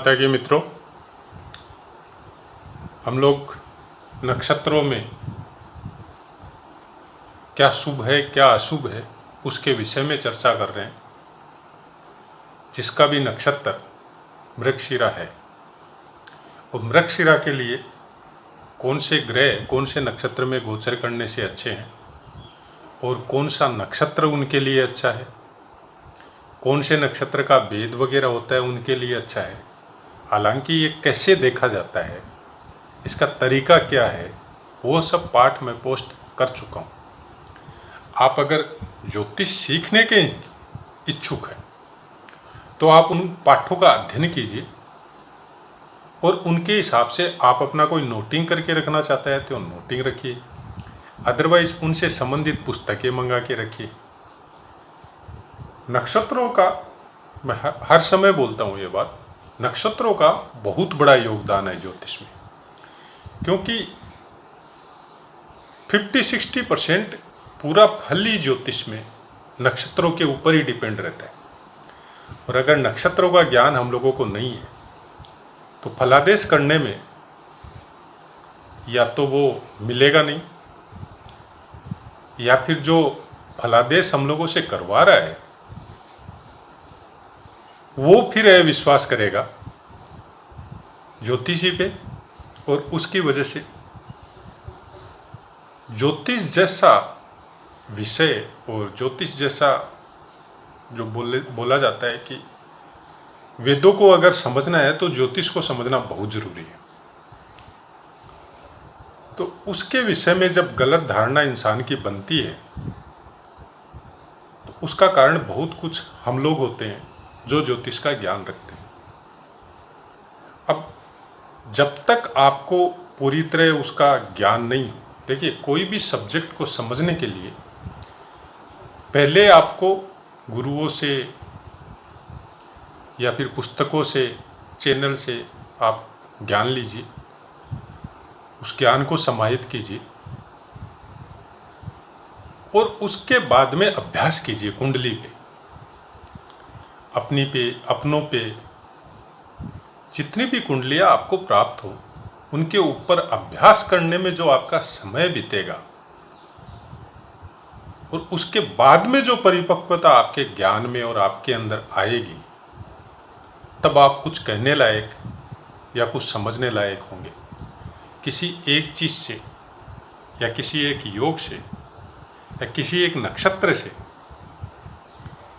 माता की मित्रों, हम लोग नक्षत्रों में क्या शुभ है क्या अशुभ है उसके विषय में चर्चा कर रहे हैं। जिसका भी नक्षत्र मृगशिरा है, और मृगशिरा के लिए कौन से ग्रह कौन से नक्षत्र में गोचर करने से अच्छे हैं और कौन सा नक्षत्र उनके लिए अच्छा है, कौन से नक्षत्र का भेद वगैरह होता है उनके लिए अच्छा है। हालांकि ये कैसे देखा जाता है, इसका तरीका क्या है, वो सब पाठ मैं पोस्ट कर चुका हूँ। आप अगर ज्योतिष सीखने के इच्छुक हैं तो आप उन पाठों का अध्ययन कीजिए और उनके हिसाब से आप अपना कोई नोटिंग करके रखना चाहता है तो नोटिंग रखिए, अदरवाइज उनसे संबंधित पुस्तकें मंगा के रखिए। नक्षत्रों का मैं हर समय बोलता हूँ ये बात, नक्षत्रों का बहुत बड़ा योगदान है ज्योतिष में, क्योंकि 50-60% पूरा फल ही ज्योतिष में नक्षत्रों के ऊपर ही डिपेंड रहता है। और अगर नक्षत्रों का ज्ञान हम लोगों को नहीं है तो फलादेश करने में या तो वो मिलेगा नहीं, या फिर जो फलादेश हम लोगों से करवा रहा है वो फिर विश्वास करेगा ज्योतिषी पे, और उसकी वजह से ज्योतिष जैसा विषय और ज्योतिष जैसा जो बोला जाता है कि वेदों को अगर समझना है तो ज्योतिष को समझना बहुत जरूरी है। तो उसके विषय में जब गलत धारणा इंसान की बनती है तो उसका कारण बहुत कुछ हम लोग होते हैं जो ज्योतिष का ज्ञान रखते हैं। अब जब तक आपको पूरी तरह उसका ज्ञान नहीं हो, देखिए कोई भी सब्जेक्ट को समझने के लिए पहले आपको गुरुओं से या फिर पुस्तकों से, चैनल से आप ज्ञान लीजिए, उस ज्ञान को समाहित कीजिए और उसके बाद में अभ्यास कीजिए कुंडली पे, अपनों पे जितनी भी कुंडलियाँ आपको प्राप्त हो उनके ऊपर अभ्यास करने में जो आपका समय बीतेगा और उसके बाद में जो परिपक्वता आपके ज्ञान में और आपके अंदर आएगी, तब आप कुछ कहने लायक या कुछ समझने लायक होंगे। किसी एक चीज़ से या किसी एक योग से या किसी एक नक्षत्र से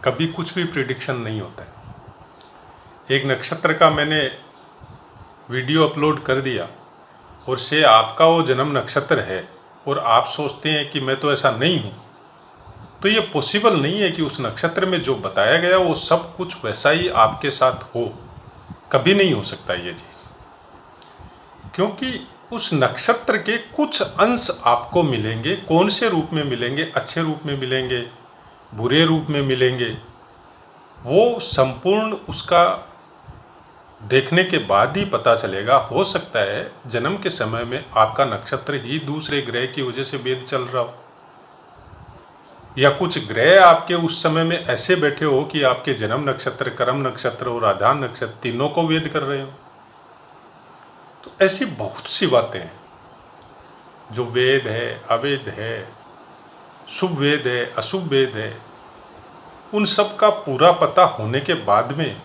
कभी कुछ भी प्रिडिक्शन नहीं होता है। एक नक्षत्र का मैंने वीडियो अपलोड कर दिया और से आपका वो जन्म नक्षत्र है और आप सोचते हैं कि मैं तो ऐसा नहीं हूँ, तो ये पॉसिबल नहीं है कि उस नक्षत्र में जो बताया गया वो सब कुछ वैसा ही आपके साथ हो। कभी नहीं हो सकता ये चीज़, क्योंकि उस नक्षत्र के कुछ अंश आपको मिलेंगे। कौन से रूप में मिलेंगे, अच्छे रूप में मिलेंगे, बुरे रूप में मिलेंगे, वो संपूर्ण उसका देखने के बाद ही पता चलेगा। हो सकता है जन्म के समय में आपका नक्षत्र ही दूसरे ग्रह की वजह से भेद चल रहा हो, या कुछ ग्रह आपके उस समय में ऐसे बैठे हो कि आपके जन्म नक्षत्र, कर्म नक्षत्र और आधान नक्षत्र तीनों को वेद कर रहे हो। तो ऐसी बहुत सी बातें हैं जो वेद है, अवेद है, शुभ वेद है, अशुभ वेद है, उन सब का पूरा पता होने के बाद में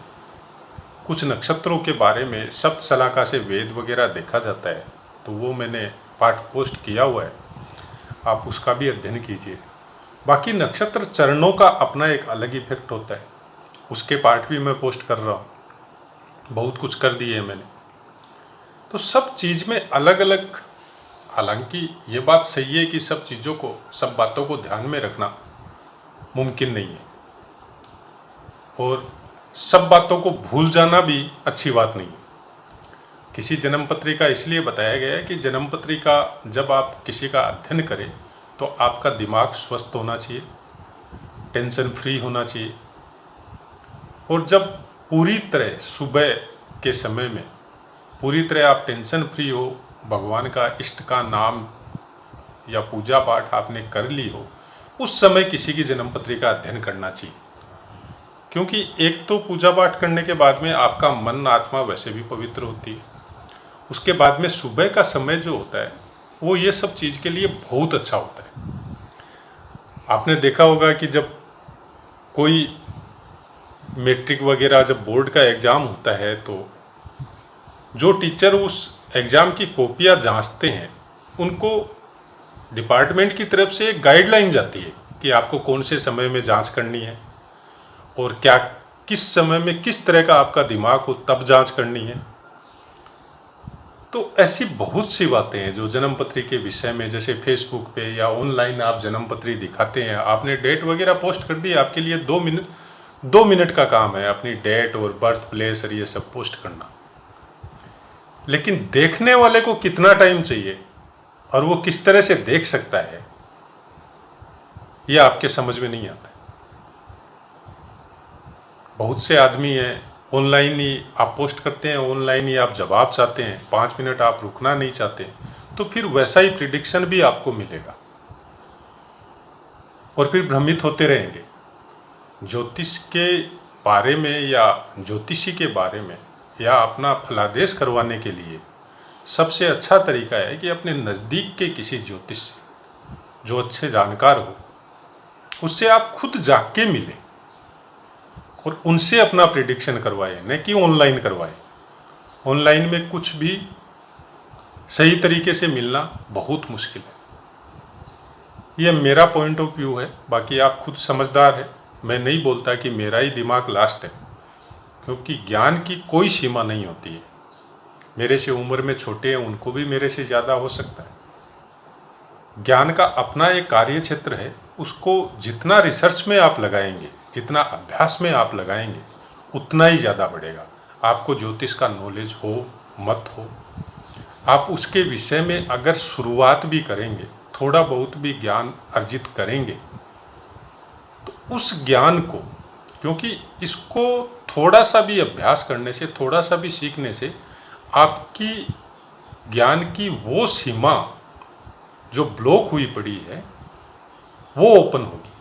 कुछ नक्षत्रों के बारे में सप्त सलाका से वेद वगैरह देखा जाता है। तो वो मैंने पाठ पोस्ट किया हुआ है, आप उसका भी अध्ययन कीजिए। बाकी नक्षत्र चरणों का अपना एक अलग इफेक्ट होता है, उसके पाठ भी मैं पोस्ट कर रहा हूँ, बहुत कुछ कर दिए हैं मैंने। तो सब चीज़ में अलग अलग, हालांकि ये बात सही है कि सब चीज़ों को, सब बातों को ध्यान में रखना मुमकिन नहीं है, और सब बातों को भूल जाना भी अच्छी बात नहीं है। किसी जन्म पत्रिका इसलिए बताया गया है कि जन्म पत्रिका जब आप किसी का अध्ययन करें तो आपका दिमाग स्वस्थ होना चाहिए, टेंशन फ्री होना चाहिए, और जब पूरी तरह सुबह के समय में पूरी तरह आप टेंशन फ्री हो, भगवान का, इष्ट का नाम या पूजा पाठ आपने कर ली हो, उस समय किसी की जन्म पत्रिका अध्ययन करना चाहिए। क्योंकि एक तो पूजा पाठ करने के बाद में आपका मन आत्मा वैसे भी पवित्र होती है। उसके बाद में सुबह का समय जो होता है वो ये सब चीज़ के लिए बहुत अच्छा होता है। आपने देखा होगा कि जब कोई मैट्रिक वगैरह जब बोर्ड का एग्ज़ाम होता है तो जो टीचर उस एग्ज़ाम की कॉपियाँ जांचते हैं उनको डिपार्टमेंट की तरफ से एक गाइडलाइन जाती है कि आपको कौन से समय में जांच करनी है और क्या किस समय में किस तरह का आपका दिमाग हो तब जांच करनी है। तो ऐसी बहुत सी बातें हैं जो जन्मपत्री के विषय में, जैसे फेसबुक पे या ऑनलाइन आप जन्मपत्री दिखाते हैं, आपने डेट वगैरह पोस्ट कर दी, आपके लिए 2 मिनट का काम है अपनी डेट और बर्थ प्लेस और ये सब पोस्ट करना। लेकिन देखने वाले को कितना टाइम चाहिए और वो किस तरह से देख सकता है ये आपके समझ में नहीं आता। बहुत से आदमी हैं, ऑनलाइन ही आप पोस्ट करते हैं, ऑनलाइन ही आप जवाब चाहते हैं, 5 मिनट आप रुकना नहीं चाहते, तो फिर वैसा ही प्रिडिक्शन भी आपको मिलेगा और फिर भ्रमित होते रहेंगे। ज्योतिष के बारे में या ज्योतिषी के बारे में या अपना फलादेश करवाने के लिए सबसे अच्छा तरीका है कि अपने नज़दीक के किसी ज्योतिष से, जो अच्छे जानकार हो, उससे आप खुद जाके मिलें और उनसे अपना प्रिडिक्शन करवाएं, न कि ऑनलाइन करवाएं। ऑनलाइन में कुछ भी सही तरीके से मिलना बहुत मुश्किल है। ये मेरा पॉइंट ऑफ व्यू है, बाकी आप खुद समझदार हैं। मैं नहीं बोलता कि मेरा ही दिमाग लास्ट है, क्योंकि ज्ञान की कोई सीमा नहीं होती है। मेरे से उम्र में छोटे हैं, उनको भी मेरे से ज़्यादा हो सकता है। ज्ञान का अपना एक कार्य क्षेत्र है, उसको जितना रिसर्च में आप लगाएंगे, जितना अभ्यास में आप लगाएंगे, उतना ही ज़्यादा बढ़ेगा। आपको ज्योतिष का नॉलेज हो मत हो, आप उसके विषय में अगर शुरुआत भी करेंगे, थोड़ा बहुत भी ज्ञान अर्जित करेंगे, तो उस ज्ञान को, क्योंकि इसको थोड़ा सा भी अभ्यास करने से, थोड़ा सा भी सीखने से आपकी ज्ञान की वो सीमा जो ब्लॉक हुई पड़ी है वो ओपन होगी।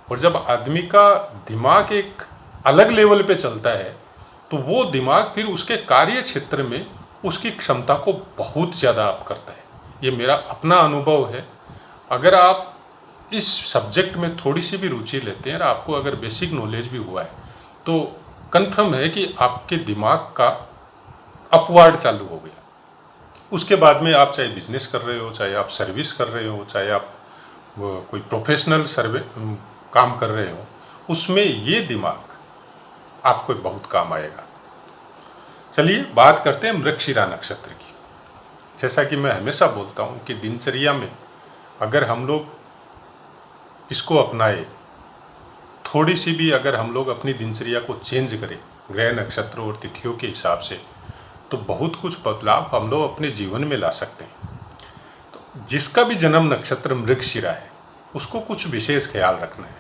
और जब आदमी का दिमाग एक अलग लेवल पे चलता है तो वो दिमाग फिर उसके कार्य क्षेत्र में उसकी क्षमता को बहुत ज़्यादा अप करता है। ये मेरा अपना अनुभव है। अगर आप इस सब्जेक्ट में थोड़ी सी भी रुचि लेते हैं और आपको अगर बेसिक नॉलेज भी हुआ है तो कन्फर्म है कि आपके दिमाग का अपवार्ड चालू हो गया। उसके बाद में आप चाहे बिजनेस कर रहे हो, चाहे आप सर्विस कर रहे हो, चाहे आप कोई प्रोफेशनल काम कर रहे हो, उसमें ये दिमाग आपको बहुत काम आएगा। चलिए बात करते हैं मृगशिरा नक्षत्र की। जैसा कि मैं हमेशा बोलता हूँ कि दिनचर्या में अगर हम लोग इसको अपनाए, थोड़ी सी भी अगर हम लोग अपनी दिनचर्या को चेंज करें ग्रह नक्षत्रों और तिथियों के हिसाब से, तो बहुत कुछ बदलाव हम लोग अपने जीवन में ला सकते हैं। तो जिसका भी जन्म नक्षत्र मृगशिरा है उसको कुछ विशेष ख्याल रखना है।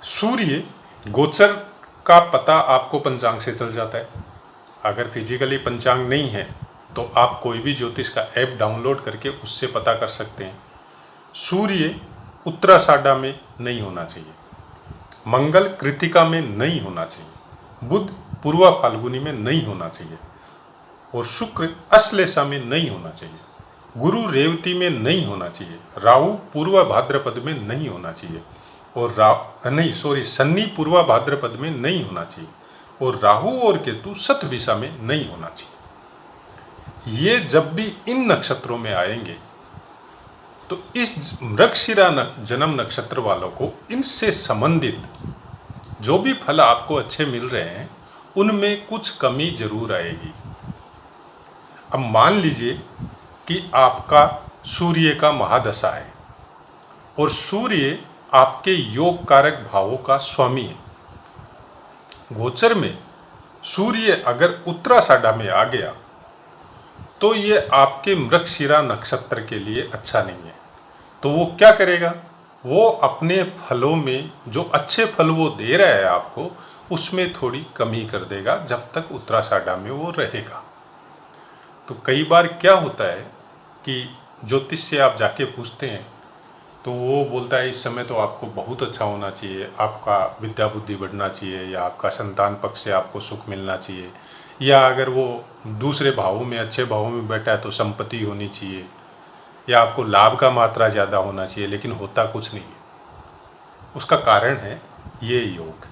सूर्य गोचर का पता आपको पंचांग से चल जाता है। अगर फिजिकली पंचांग नहीं है तो आप कोई भी ज्योतिष का ऐप डाउनलोड करके उससे पता कर सकते हैं। सूर्य उत्तराषाढ़ा में नहीं होना चाहिए, मंगल कृतिका में नहीं होना चाहिए, बुध पूर्वा फाल्गुनी में नहीं होना चाहिए और शुक्र अश्लेषा में नहीं होना चाहिए, गुरु रेवती में नहीं होना चाहिए, राहु पूर्वा भाद्रपद में नहीं होना चाहिए और शनि पूर्वा भाद्रपद में नहीं होना चाहिए और राहु और केतु शतभिषा में नहीं होना चाहिए। ये जब भी इन नक्षत्रों में आएंगे तो इस मृगशिरा जन्म नक्षत्र वालों को इनसे संबंधित जो भी फल आपको अच्छे मिल रहे हैं उनमें कुछ कमी जरूर आएगी। अब मान लीजिए कि आपका सूर्य का महादशा है और सूर्य आपके योग कारक भावों का स्वामी है। गोचर में सूर्य अगर उत्तराषाढ़ा में आ गया तो ये आपके मृगशिरा नक्षत्र के लिए अच्छा नहीं है। तो वो क्या करेगा, वो अपने फलों में जो अच्छे फल वो दे रहा है आपको, उसमें थोड़ी कमी कर देगा जब तक उत्तराषाढ़ा में वो रहेगा। तो कई बार क्या होता है कि ज्योतिष से आप जाके पूछते हैं तो वो बोलता है इस समय तो आपको बहुत अच्छा होना चाहिए, आपका विद्या बुद्धि बढ़ना चाहिए, या आपका संतान पक्ष से आपको सुख मिलना चाहिए, या अगर वो दूसरे भावों में अच्छे भावों में बैठा है तो संपत्ति होनी चाहिए, या आपको लाभ का मात्रा ज़्यादा होना चाहिए, लेकिन होता कुछ नहीं है। उसका कारण है ये योग।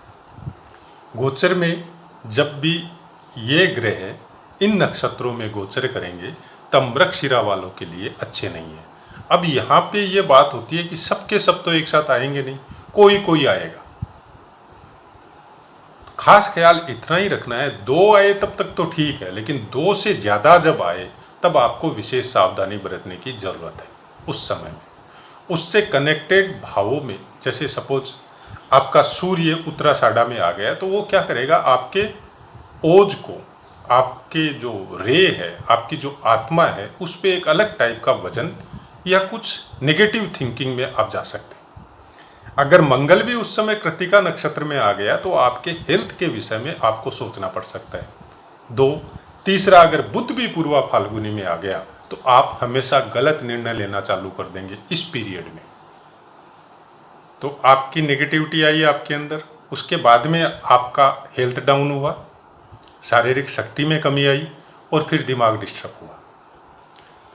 गोचर में जब भी ये ग्रह इन नक्षत्रों में गोचर करेंगे तब मृगशिरा वालों के लिए अच्छे नहीं है। अब यहाँ पे ये बात होती है कि सबके सब तो एक साथ आएंगे नहीं, कोई कोई आएगा। खास ख्याल इतना ही रखना है, दो आए तब तक तो ठीक है, लेकिन दो से ज़्यादा जब आए तब आपको विशेष सावधानी बरतने की ज़रूरत है उस समय में। उससे कनेक्टेड भावों में, जैसे सपोज आपका सूर्य उत्तराषाढ़ा में आ गया तो वो क्या करेगा, आपके ओज को, आपके जो रे है, आपकी जो आत्मा है, उस पर एक अलग टाइप का वजन या कुछ नेगेटिव थिंकिंग में आप जा सकते हैं। अगर मंगल भी उस समय कृत्तिका नक्षत्र में आ गया तो आपके हेल्थ के विषय में आपको सोचना पड़ सकता है। दो, तीसरा, अगर बुध भी पूर्वा फाल्गुनी में आ गया तो आप हमेशा गलत निर्णय लेना चालू कर देंगे इस पीरियड में। तो आपकी नेगेटिविटी आई आपके अंदर, उसके बाद में आपका हेल्थ डाउन हुआ, शारीरिक शक्ति में कमी आई, और फिर दिमाग डिस्टर्ब हुआ।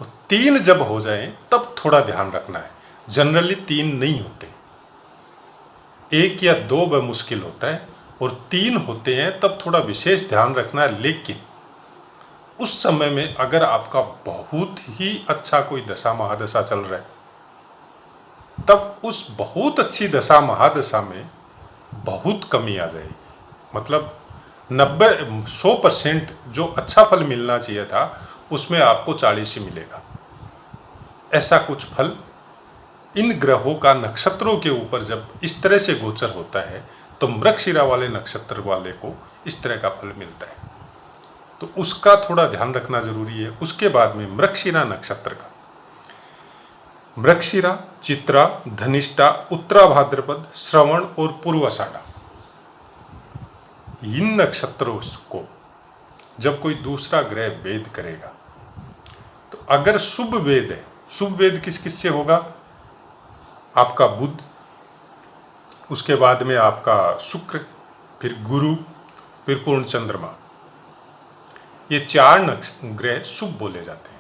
तो तीन जब हो जाए तब थोड़ा ध्यान रखना है। जनरली तीन नहीं होते, एक या दो मुश्किल होता है, और तीन होते हैं तब थोड़ा विशेष ध्यान रखना है। लेकिन उस समय में अगर आपका बहुत ही अच्छा कोई दशा महादशा चल रहा है, तब उस बहुत अच्छी दशा महादशा में बहुत कमी आ जाएगी। मतलब 90-100% जो अच्छा फल मिलना चाहिए था उसमें आपको 40 ही मिलेगा। ऐसा कुछ फल इन ग्रहों का नक्षत्रों के ऊपर जब इस तरह से गोचर होता है तो मृगशिरा वाले नक्षत्र वाले को इस तरह का फल मिलता है। तो उसका थोड़ा ध्यान रखना जरूरी है। उसके बाद में मृगशिरा नक्षत्र का, मृगशिरा, चित्रा, धनिष्ठा, उत्तरा भाद्रपद, श्रवण और पूर्वाषाढ़ा, इन नक्षत्रों को जब कोई दूसरा ग्रह वेद करेगा तो अगर शुभ वेद है, शुभ वेद किस किस से होगा, आपका बुध, उसके बाद में आपका शुक्र, फिर गुरु, फिर पूर्ण चंद्रमा, ये चार ग्रह शुभ बोले जाते हैं।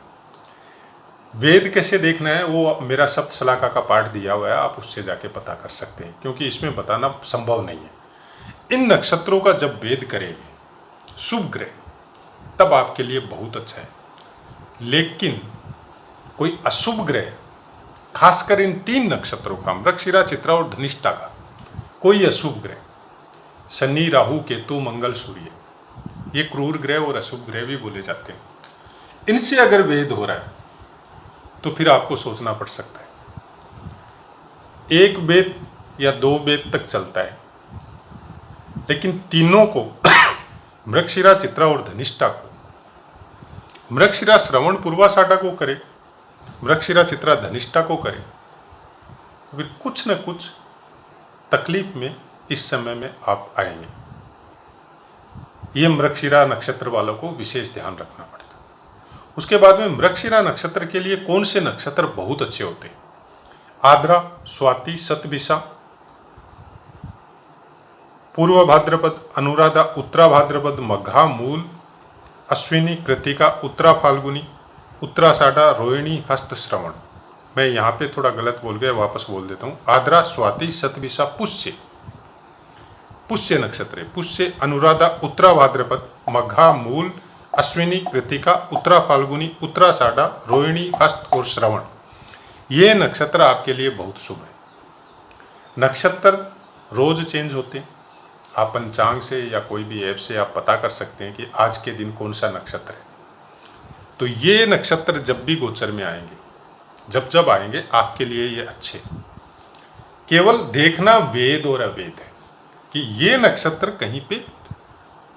वेद कैसे देखना है वो मेरा सप्त शलाका का पाठ दिया हुआ है, आप उससे जाके पता कर सकते हैं, क्योंकि इसमें बताना संभव नहीं है। इन नक्षत्रों का जब वेद करेंगे शुभ ग्रह तब आपके लिए बहुत अच्छा है। लेकिन कोई अशुभ ग्रह, खासकर इन तीन नक्षत्रों का, मृगशिरा, चित्रा और धनिष्ठा का, कोई अशुभ ग्रह, शनि, राहु, केतु, मंगल, सूर्य, ये क्रूर ग्रह और अशुभ ग्रह भी बोले जाते हैं, इनसे अगर वेद हो रहा है तो फिर आपको सोचना पड़ सकता है। एक वेद या दो वेद तक चलता है, लेकिन तीनों को मृगशिरा, चित्रा और धनिष्ठा को, मृगशिरा श्रवण पूर्वाषाढ़ा को करे, मृगशिरा चित्रा धनिष्ठा को करे, तो फिर कुछ न कुछ तकलीफ में इस समय में आप आएंगे। ये मृगशिरा नक्षत्र वालों को विशेष ध्यान रखना पड़ता है। उसके बाद में मृगशिरा नक्षत्र के लिए कौन से नक्षत्र बहुत अच्छे होते हैं, आद्रा, स्वाति, शतभिषा, पूर्व भाद्रपद, अनुराधा, उत्तरा भाद्रपद, मघा, मूल, अश्विनी, कृतिका, उत्तरा फाल्गुनी, उत्तराषाढ़ा, रोहिणी, हस्त, श्रवण। मैं यहाँ पे थोड़ा गलत बोल गया, वापस बोल देता हूँ। आद्रा, स्वाति, शतभिषा, पुष्य, पुष्य नक्षत्र है। पुष्य, अनुराधा, उत्तरा भाद्रपद, मघा, मूल, अश्विनी, कृतिका, उत्तरा फाल्गुनी, उत्तराषाढ़ा, रोहिणी, हस्त और श्रवण, ये नक्षत्र आपके लिए बहुत शुभ है। नक्षत्र रोज चेंज होते हैं, आप पंचांग से या कोई भी ऐप से आप पता कर सकते हैं कि आज के दिन कौन सा नक्षत्र है। तो ये नक्षत्र जब भी गोचर में आएंगे, जब जब आएंगे आपके लिए ये अच्छे। केवल देखना वेद और अवेद है कि ये नक्षत्र कहीं पे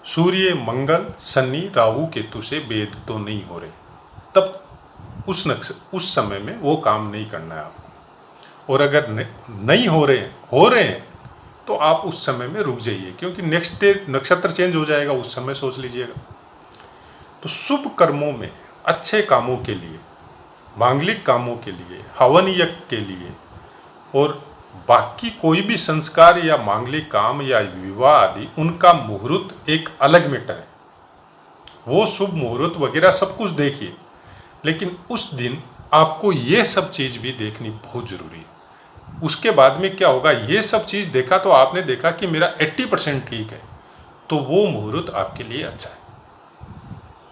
सूर्य, मंगल, शनि, राहु, केतु से वेद तो नहीं हो रहे, तब उस समय में वो काम नहीं करना है आपको। और अगर नहीं हो रहे हैं तो आप उस समय में रुक जाइए, क्योंकि नेक्स्ट डे नक्षत्र चेंज हो जाएगा, उस समय सोच लीजिएगा। तो शुभ कर्मों में, अच्छे कामों के लिए, मांगलिक कामों के लिए, हवन यज्ञ के लिए, और बाकी कोई भी संस्कार या मांगलिक काम या विवाह आदि, उनका मुहूर्त एक अलग मैटर है। वो शुभ मुहूर्त वगैरह सब कुछ देखिए, लेकिन उस दिन आपको ये सब चीज़ भी देखनी बहुत ज़रूरी है। उसके बाद में क्या होगा, ये सब चीज़ देखा तो आपने देखा कि मेरा 80% ठीक है, तो वो मुहूर्त आपके लिए अच्छा है।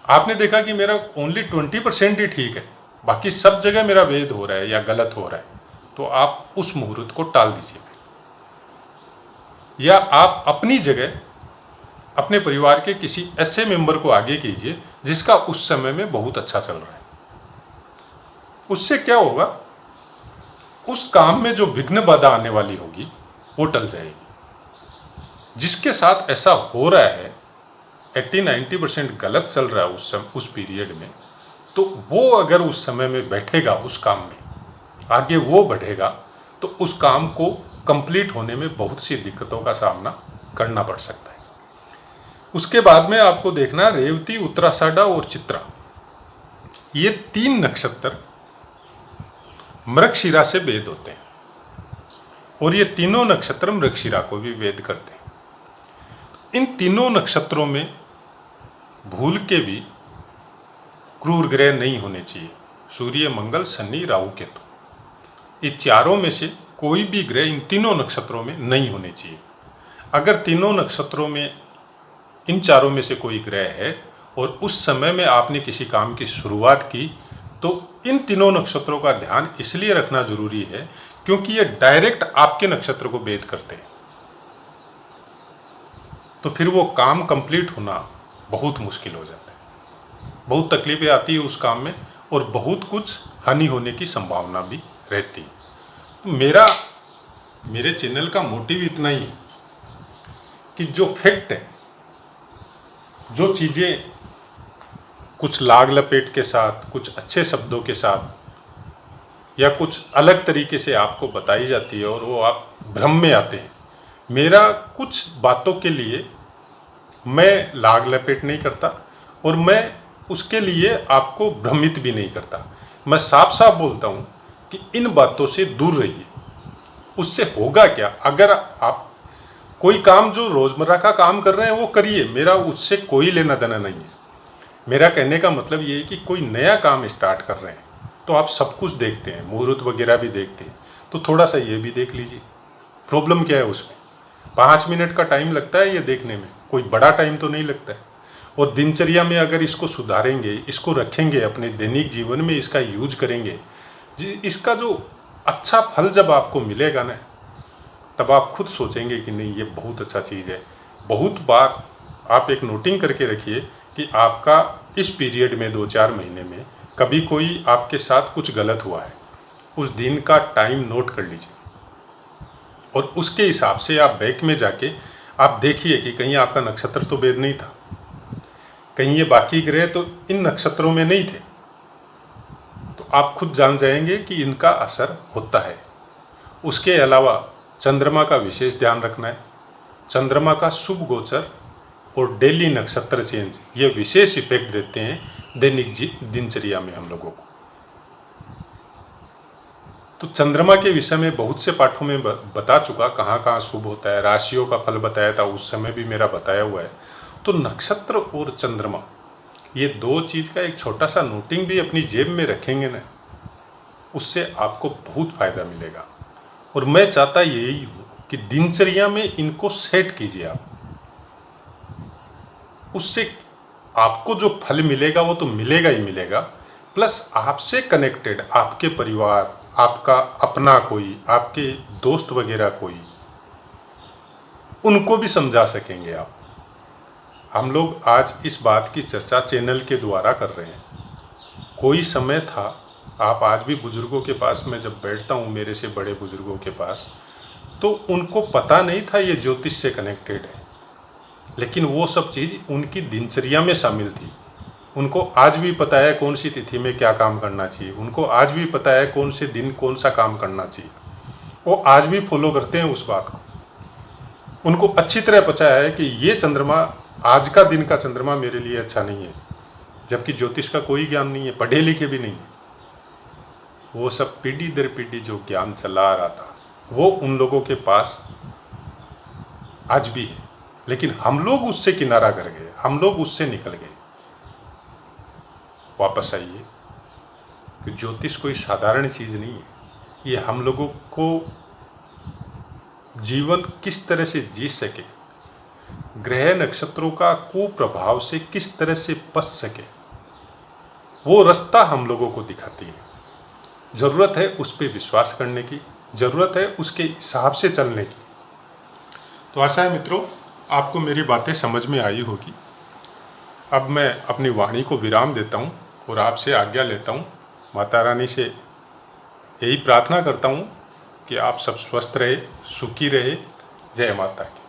आपने देखा कि मेरा ओनली 20% ही ठीक है, बाकी सब जगह मेरा वेद हो रहा है या गलत हो रहा है, तो आप उस मुहूर्त को टाल दीजिए। या आप अपनी जगह अपने परिवार के किसी ऐसे मेंबर को आगे कीजिए जिसका उस समय में बहुत अच्छा चल रहा है। उससे क्या होगा, उस काम में जो विघ्न बाधा आने वाली होगी वो टल जाएगी। जिसके साथ ऐसा हो रहा है, 80-90% गलत चल रहा है उस पीरियड में, तो वो अगर उस समय में बैठेगा उस काम में, आगे वो बढ़ेगा, तो उस काम को कंप्लीट होने में बहुत सी दिक्कतों का सामना करना पड़ सकता है। उसके बाद में आपको देखना, रेवती, उत्तराषाढ़ा और चित्रा, ये 3 नक्षत्र मृगशिरा से वेद होते हैं, और ये तीनों नक्षत्र मृगशिरा को भी वेद करते हैं। इन तीनों नक्षत्रों में भूल के भी क्रूर ग्रह नहीं होने चाहिए। सूर्य, मंगल, शनि, राहु, केतु, ये चारों में से कोई भी ग्रह इन तीनों नक्षत्रों में नहीं होने चाहिए। अगर तीनों नक्षत्रों में इन चारों में से कोई ग्रह है और उस समय में आपने किसी काम की शुरुआत की, तो इन तीनों नक्षत्रों का ध्यान इसलिए रखना जरूरी है क्योंकि ये डायरेक्ट आपके नक्षत्र को भेद करते हैं। तो फिर वो काम कंप्लीट होना बहुत मुश्किल हो जाता है, बहुत तकलीफें आती है उस काम में, और बहुत कुछ हानि होने की संभावना भी रहती है। तो मेरे चैनल का मोटिव इतना ही है कि जो फैक्ट है, जो चीज़ें कुछ लाग लपेट के साथ, कुछ अच्छे शब्दों के साथ या कुछ अलग तरीके से आपको बताई जाती है और वो आप भ्रम में आते हैं, मेरा कुछ बातों के लिए मैं लाग लपेट नहीं करता और मैं उसके लिए आपको भ्रमित भी नहीं करता। मैं साफ साफ बोलता हूँ कि इन बातों से दूर रहिए। उससे होगा क्या, अगर आप कोई काम जो रोज़मर्रा का काम कर रहे हैं वो करिए, मेरा उससे कोई लेना देना नहीं है। मेरा कहने का मतलब ये है कि कोई नया काम स्टार्ट कर रहे हैं तो आप सब कुछ देखते हैं, मुहूर्त वगैरह भी देखते हैं, तो थोड़ा सा ये भी देख लीजिए। प्रॉब्लम क्या है उसमें, 5 मिनट का टाइम लगता है ये देखने में, कोई बड़ा टाइम तो नहीं लगता है। और दिनचर्या में अगर इसको सुधारेंगे, इसको रखेंगे, अपने दैनिक जीवन में इसका यूज करेंगे, इसका जो अच्छा फल जब आपको मिलेगा ना, तब आप खुद सोचेंगे कि नहीं ये बहुत अच्छा चीज़ है। बहुत बार आप एक नोटिंग करके रखिए कि आपका इस पीरियड में 2-4 महीने में कभी कोई आपके साथ कुछ गलत हुआ है, उस दिन का टाइम नोट कर लीजिए और उसके हिसाब से आप बैक में जाके आप देखिए कि कहीं आपका नक्षत्र तो भेद नहीं था, कहीं ये बाकी ग्रह तो इन नक्षत्रों में नहीं थे, तो आप खुद जान जाएंगे कि इनका असर होता है। उसके अलावा चंद्रमा का विशेष ध्यान रखना है। चंद्रमा का शुभ गोचर और डेली नक्षत्र चेंज ये विशेष इफेक्ट देते हैं दैनिक दिनचर्या में हम लोगों को। तो चंद्रमा के विषय में बहुत से पाठों में बता चुका, कहाँ कहाँ शुभ होता है, राशियों का फल बताया था, उस समय भी मेरा बताया हुआ है। तो नक्षत्र और चंद्रमा ये 2 चीज़ का एक छोटा सा नोटिंग भी अपनी जेब में रखेंगे ना, उससे आपको बहुत फायदा मिलेगा। और मैं चाहता यही हूँ कि दिनचर्या में इनको सेट कीजिए आप, उससे आपको जो फल मिलेगा वो तो मिलेगा ही मिलेगा, प्लस आपसे कनेक्टेड आपके परिवार, आपका अपना कोई, आपके दोस्त वगैरह कोई, उनको भी समझा सकेंगे आप। हम लोग आज इस बात की चर्चा चैनल के द्वारा कर रहे हैं। कोई समय था, आप आज भी बुजुर्गों के पास मैं जब बैठता हूँ, मेरे से बड़े बुजुर्गों के पास, तो उनको पता नहीं था ये ज्योतिष से कनेक्टेड है, लेकिन वो सब चीज़ उनकी दिनचर्या में शामिल थी। उनको आज भी पता है कौन सी तिथि में क्या काम करना चाहिए, उनको आज भी पता है कौन से दिन कौन सा काम करना चाहिए, वो आज भी फॉलो करते हैं उस बात को। उनको अच्छी तरह पता है कि ये चंद्रमा, आज का दिन का चंद्रमा मेरे लिए अच्छा नहीं है, जबकि ज्योतिष का कोई ज्ञान नहीं है, पढ़े लिखे भी नहीं है। वो सब पीढ़ी दर पीढ़ी जो ज्ञान चला आ रहा था, वो उन लोगों के पास आज भी है, लेकिन हम लोग उससे किनारा कर गए, हम लोग उससे निकल गए। वापस आइए कि ज्योतिष कोई साधारण चीज़ नहीं है। ये हम लोगों को जीवन किस तरह से जी सके, ग्रह नक्षत्रों का कुप्रभाव से किस तरह से बच सके, वो रास्ता हम लोगों को दिखाती है। ज़रूरत है उस पर विश्वास करने की, ज़रूरत है उसके हिसाब से चलने की। तो आशा है मित्रों आपको मेरी बातें समझ में आई होगी। अब मैं अपनी वाणी को विराम देता हूँ और आपसे आज्ञा लेता हूँ। माता रानी से यही प्रार्थना करता हूँ कि आप सब स्वस्थ रहे, सुखी रहे। जय माता की।